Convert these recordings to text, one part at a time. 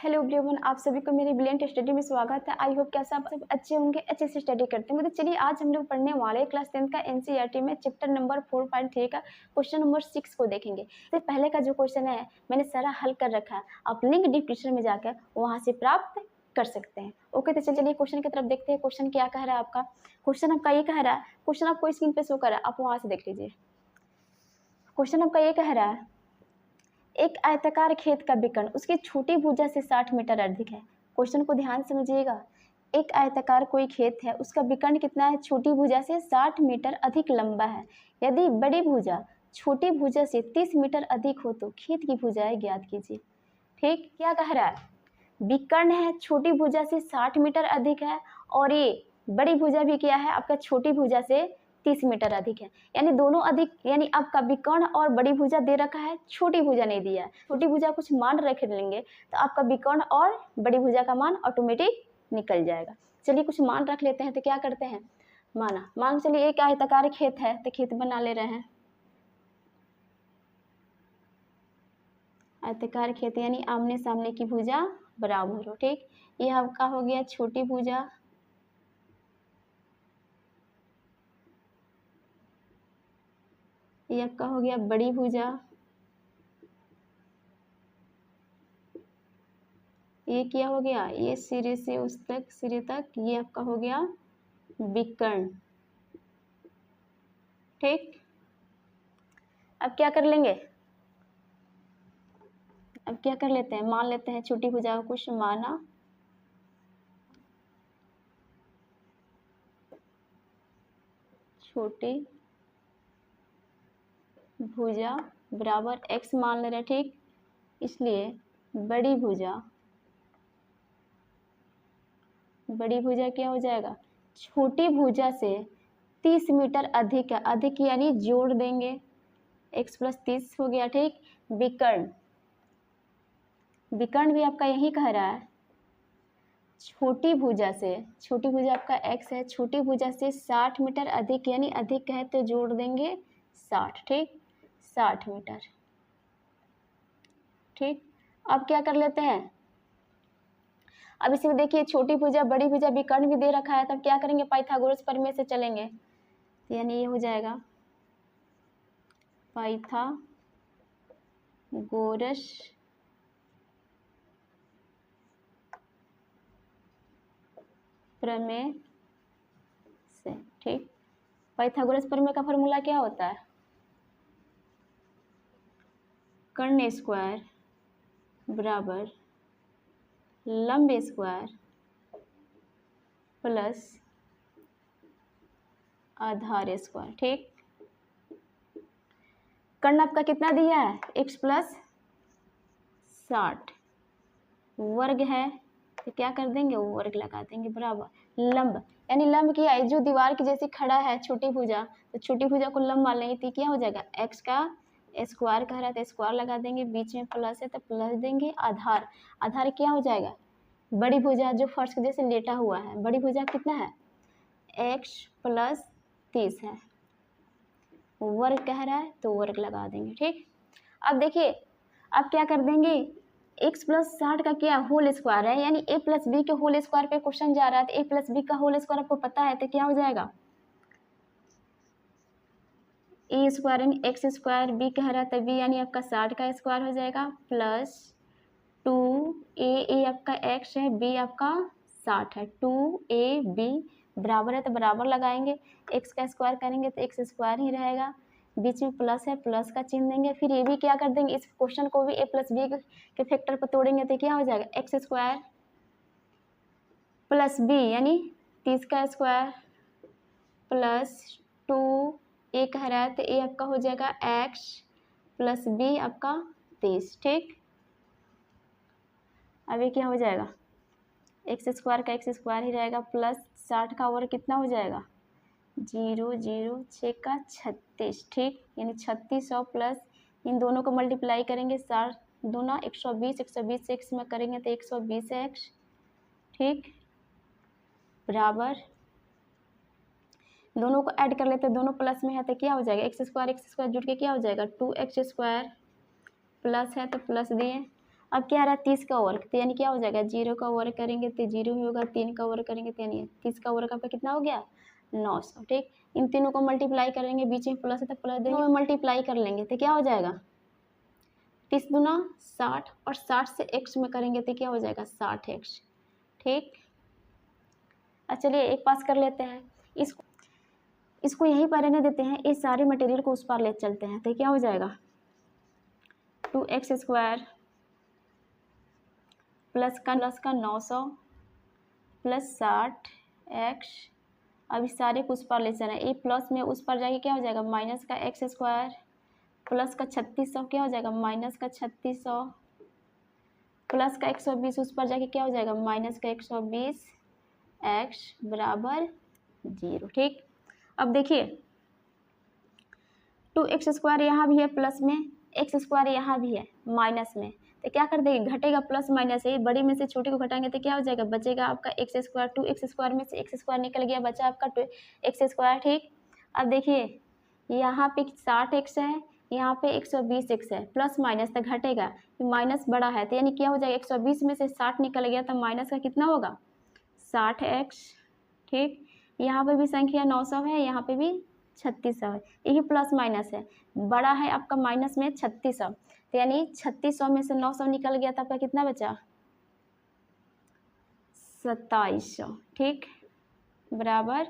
Hello everyone, आप सभी को मेरी ब्रिलियंट स्टडी में स्वागत है। आई होप कैसा आप सब अच्छे होंगे, अच्छे से स्टडी करते होंगे। तो चलिए आज हम लोग पढ़ने वाले क्लास 10 का एनसीईआरटी में चैप्टर नंबर 4.3 का क्वेश्चन नंबर 6 को देखेंगे। तो पहले का जो क्वेश्चन है मैंने सारा हल कर रखा है, आप लिंक डिस्क्रिप्शन में जाकर वहाँ से प्राप्त कर सकते हैं। ओके, तो चलिए क्वेश्चन की तरफ देखते हैं। क्वेश्चन क्या कह रहा है आपका? क्वेश्चन आपका ये कह रहा है, क्वेश्चन आपको स्क्रीन पे शो कर रहा है, आप वहाँ से देख लीजिए। क्वेश्चन आपका ये कह रहा है, एक आयताकार खेत का विकर्ण उसकी छोटी भुजा से 60 मीटर अधिक है। क्वेश्चन को ध्यान से समझिएगा। एक आयताकार कोई खेत है, उसका विकर्ण कितना है? छोटी भुजा से 60 मीटर अधिक लंबा है। यदि बड़ी भुजा छोटी भुजा से 30 मीटर अधिक हो तो खेत की भुजाएं ज्ञात कीजिए। ठीक, क्या कह रहा है? विकर्ण है, छोटी भुजा से 60 मीटर अधिक है, और ये बड़ी भुजा भी क्या है आपका? छोटी भुजा से 30 मीटर अधिक है। यानी दोनों अधिक, यानी आपका विकर्ण और बड़ी भुजा दे रखा है, छोटी भुजा नहीं दिया है। छोटी भुजा कुछ मान रख लेंगे तो आपका विकर्ण और बड़ी भुजा का मान ऑटोमेटिक निकल जाएगा। चलिए कुछ मान रख लेते हैं। तो क्या करते हैं, मान चलिए एक आयताकार खेत है, तो खेत बना ले रहे हैं। आयताकार खेत यानी आमने सामने की भुजा बराबर हो। ठीक, ये आपका हो गया छोटी भुजा, ये आपका हो गया बड़ी भुजा, ये क्या हो गया? ये सिरे से उस तक, सिरे तक, ये आपका हो गया विकर्ण। ठीक, अब क्या कर लेंगे? अब क्या कर लेते हैं, मान लेते हैं छोटी भुजा को कुछ माना, छोटी भुजा बराबर x मान ले रहे हैं। ठीक, इसलिए बड़ी भुजा क्या हो जाएगा? छोटी भुजा से 30 मीटर अधिक है। अधिक यानी जोड़ देंगे, x प्लस 30 हो गया। ठीक, विकर्ण भी आपका यही कह रहा है, छोटी भुजा से, छोटी भुजा आपका x है, छोटी भुजा से 60 मीटर अधिक, यानी अधिक है तो जोड़ देंगे 60। ठीक, 60 मीटर। ठीक, अब क्या कर लेते हैं? अब इसमें देखिए छोटी भुजा बड़ी भुजा विकर्ण भी दे रखा है, तब क्या करेंगे? पाइथागोरस प्रमेय से चलेंगे। यानी ये हो जाएगा पाइथागोरस प्रमेय से। ठीक, पाइथागोरस प्रमेय का फॉर्मूला क्या होता है? कर्ण स्क्वायर बराबर लंब स्क्वायर प्लस आधार स्क्वायर। ठीक, कर्ण आपका कितना दिया है? x प्लस 60, वर्ग है तो क्या कर देंगे? वर्ग लगा देंगे बराबर लंब, यानी लंब क्या है? जो दीवार की जैसे खड़ा है छोटी भुजा, तो छोटी भुजा को लंब मान लेंगे तो क्या हो जाएगा? x का स्क्वायर कह रहा है तो स्क्वायर लगा देंगे, बीच में प्लस है तो प्लस देंगे। आधार क्या हो जाएगा? बड़ी भुजा जो फर्श के जैसे लेटा हुआ है, बड़ी भुजा कितना है? x प्लस 30 है, वर्ग कह रहा है तो वर्ग लगा देंगे। ठीक, अब देखिए अब क्या कर देंगे? x प्लस 60 का क्या होल स्क्वायर है, यानी a प्लस बी के होल स्क्वायर पे क्वेश्चन जा रहा है, तो a प्लस बी का होल स्क्वायर आपको पता है तो क्या हो जाएगा? ए स्क्वायर यानी एक्स स्क्वायर, बी कह रहा था बी यानी आपका 60 का स्क्वायर हो जाएगा प्लस 2a आपका x है, b आपका 60 है, 2ab बराबर है तो बराबर लगाएंगे, x का स्क्वायर करेंगे तो x स्क्वायर ही रहेगा, बीच में प्लस है प्लस का चिन्ह देंगे। फिर ये भी क्या कर देंगे? इस क्वेश्चन को भी a प्लस बी के फैक्टर पर तोड़ेंगे तो क्या हो जाएगा? एक्स स्क्वायर प्लस बी यानी 30 का स्क्वायर प्लस 2a कह रहा है तो a आपका हो जाएगा x प्लस b आपका 30। ठीक, अभी क्या हो जाएगा? एक्स स्क्वायर का एक्स स्क्वायर ही रहेगा प्लस 60 का वर्ग कितना हो जाएगा? 0 0 6 का 36। ठीक, यानी 3600 प्लस इन दोनों को मल्टीप्लाई करेंगे, 60 दूना 120, 120 से x में करेंगे तो 120x। ठीक, बराबर दोनों को ऐड कर लेते हैं, दोनों प्लस में है तो क्या हो जाएगा? एक्स स्क्वायर जुड़ के क्या हो जाएगा? 2x स्क्वायर प्लस है तो प्लस दिए, अब क्या आ रहा है 30 का वर्ग, तो यानी क्या हो जाएगा 0 का वर्ग करेंगे तो 0 ही होगा, 3 का वर्ग करेंगे तो यानी 30 का वर्ग आपका कितना हो गया 900। ठीक, इन तीनों को मल्टीप्लाई करेंगे, बीच में प्लस है तो प्लस देंगे, मल्टीप्लाई कर लेंगे तो क्या हो जाएगा 30 दूना 60 और 60 से x में करेंगे तो क्या हो जाएगा 60x। ठीक, अच्छा चलिए एक पास कर लेते हैं, इसको यहीं पर रहने देते हैं, इस सारे मटेरियल को उस पार ले चलते हैं तो क्या हो जाएगा 2x² प्लस का 900 प्लस 60x। अब इस सारे को उस पार ले चलना है, ये प्लस में उस पर जाके क्या हो जाएगा माइनस का x² प्लस का 3600 क्या हो जाएगा माइनस का 3600 प्लस का 120 उस पर जाके क्या हो जाएगा माइनस का 120 x बराबर 0। ठीक, अब देखिए 2x² यहाँ भी है प्लस में, x² यहाँ भी है माइनस में, तो क्या कर देंगे घटेगा प्लस माइनस है, बड़ी में से छोटे को घटाएंगे तो क्या हो जाएगा बचेगा आपका x², 2x² में से x² निकल गया, बचा आपका 2x²। ठीक, अब देखिए यहाँ पे 60x है, यहाँ पे 120x है, प्लस माइनस तक घटेगा, माइनस बड़ा है तो यानी क्या हो जाएगा 120 में से 60 निकल गया तो माइनस का कितना होगा 60x। ठीक, यहाँ पे भी संख्या 900 है, यहाँ पे भी 3600 है, यही प्लस माइनस है, बड़ा है आपका माइनस में 3600, तो यानी 3600 में से 900 निकल गया तो आपका कितना बचा 2700। ठीक, बराबर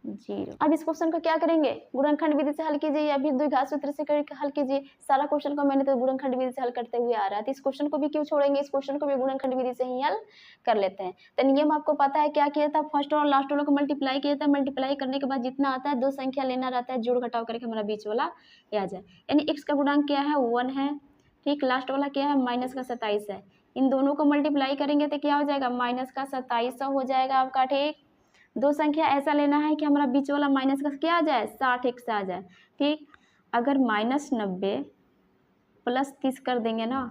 0। अब इस क्वेश्चन को क्या करेंगे गुणनखंड विधि से हल कीजिए या फिर द्विघात सूत्र से करके हल कीजिए। सारा क्वेश्चन को मैंने तो गुणनखंड विधि से हल करते हुए आ रहा है, तो इस क्वेश्चन को भी क्यों छोड़ेंगे, इस क्वेश्चन को भी गुणनखंड विधि से ही हल कर लेते हैं। तो नियम आपको पता है क्या किया था, फर्स्ट और लास्ट वालों को मल्टीप्लाई किया था, मल्टीप्लाई करने के बाद जितना आता है दो संख्या लेना रहता है, जोड़ घटाव करके हमारा बीच वाला आ जाए, यानी x का गुणांक क्या है 1 है। ठीक, लास्ट वाला क्या है माइनस का 27 है, इन दोनों को मल्टीप्लाई करेंगे तो क्या हो जाएगा माइनस का 2700 हो जाएगा आपका। ठीक, दो संख्या ऐसा लेना है कि हमारा बीच वाला माइनस का क्या आ जाए 60x आ जाए। ठीक, अगर -90 प्लस 30 कर देंगे ना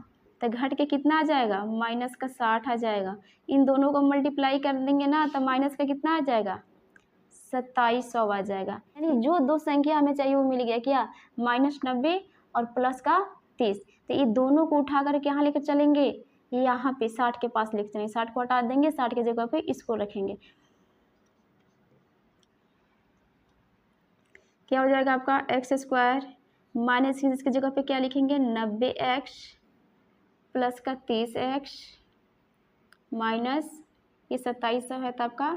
तो घट के कितना आ जाएगा माइनस का 60 आ जाएगा, इन दोनों को मल्टीप्लाई कर देंगे ना तो माइनस का कितना आ जाएगा 2700 आ जाएगा, यानी जो दो संख्या हमें चाहिए वो मिल गया क्या -90 और प्लस का 30। तो ये दोनों को उठा करके यहाँ लेकर चलेंगे, यहाँ पे 60 के पास लेकर चलेंगे, 60 को हटा देंगे, 60 की जगह पे इसको रखेंगे, क्या हो जाएगा आपका x² माइनस इसकी जगह पे क्या लिखेंगे 90x प्लस का 30x माइनस ये 2700 है तो आपका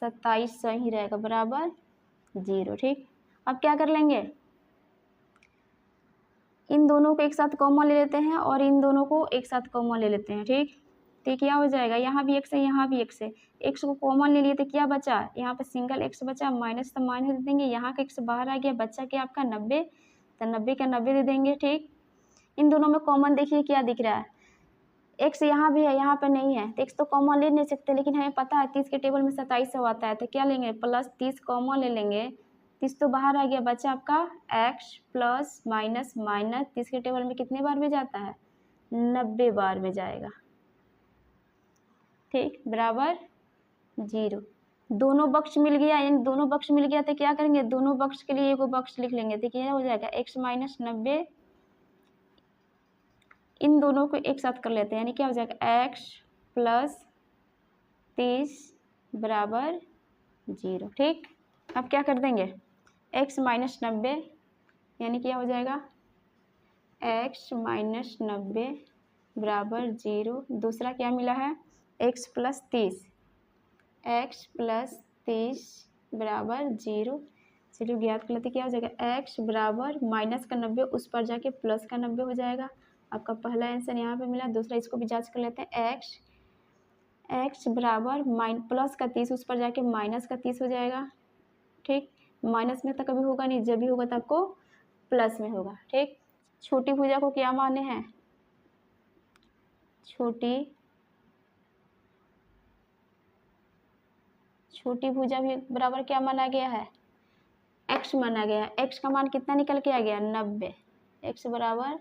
2700 ही रहेगा बराबर 0। ठीक, अब क्या कर लेंगे इन दोनों को एक साथ कॉमन ले लेते हैं और इन दोनों को एक साथ कॉमन ले लेते हैं। ठीक, तो क्या हो जाएगा यहाँ भी x है यहाँ भी x है, x को कॉमन ले लिए तो क्या बचा यहाँ पे सिंगल x बचा, माइनस तो माइनस दे देंगे, यहाँ का x बाहर आ गया, बच्चा क्या आपका 90, तो 90 का 90 दे देंगे। ठीक, इन दोनों में कॉमन देखिए क्या दिख रहा है x यहाँ भी है यहाँ पे नहीं है, तो x तो कॉमन ले नहीं सकते, लेकिन हमें पता है 30 के टेबल में 2700 आता है, तो क्या लेंगे प्लस 30 कॉमन ले लेंगे, 30 तो बाहर आ गया, बचा आपका x प्लस माइनस माइनस 30 के टेबल में कितने बार में जाता है 90 बार में जाएगा। ठीक, बराबर 0। दोनों बक्स मिल गया, यानी दोनों बक्स मिल गया तो क्या करेंगे दोनों बक्स के लिए एक बक्स लिख लेंगे, तो क्या हो जाएगा x माइनस 90, इन दोनों को एक साथ कर लेते हैं, यानी क्या हो जाएगा x प्लस 30 बराबर 0। ठीक, अब क्या कर देंगे x माइनस 90, यानी क्या हो जाएगा x माइनस 90 बराबर 0। दूसरा क्या मिला है x प्लस 30, x प्लस 30 बराबर 0। चलिए ज्ञात कर लेते क्या हो जाएगा x बराबर माइनस का 90 उस पर जाके प्लस का 90 हो जाएगा, आपका पहला आंसर यहाँ पे मिला। दूसरा इसको भी जांच कर लेते हैं x बराबर प्लस का 30 उस पर जाके माइनस का 30 हो जाएगा। ठीक, माइनस में तो कभी होगा नहीं, जब भी होगा तो आपको प्लस में होगा। ठीक, छोटी भुजा को क्या माने हैं छोटी भुजा भी बराबर क्या माना गया है x माना गया है, x का मान कितना निकल के आ गया 90, x बराबर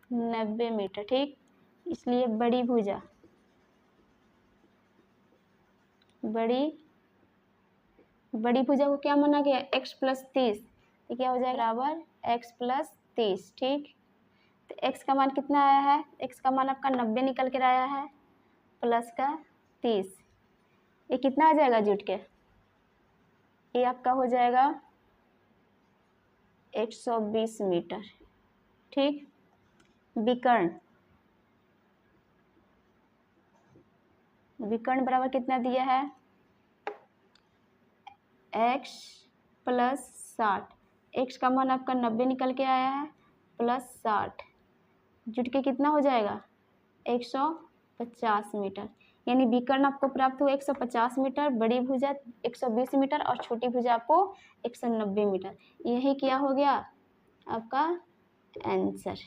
90 मीटर। ठीक, इसलिए बड़ी भुजा बड़ी भुजा को क्या माना गया x प्लस 30, तो क्या हो जाएगा बराबर x प्लस 30। ठीक, तो एक्स का मान कितना आया है, एक्स का मान आपका 90 निकल कर आया है, प्लस का 30, ये कितना आ जाएगा जुट के, ये आपका हो जाएगा 120 मीटर। ठीक, विकर्ण, विकर्ण बराबर कितना दिया है, x प्लस 60, एक्स का मान आपका 90 निकल के आया है, प्लस 60, जुट के कितना हो जाएगा 150 मीटर। यानी विकर्ण आपको प्राप्त हुआ 150 मीटर, बड़ी भुजा 120 मीटर और छोटी भुजा आपको 190 मीटर। यही क्या हो गया आपका आंसर।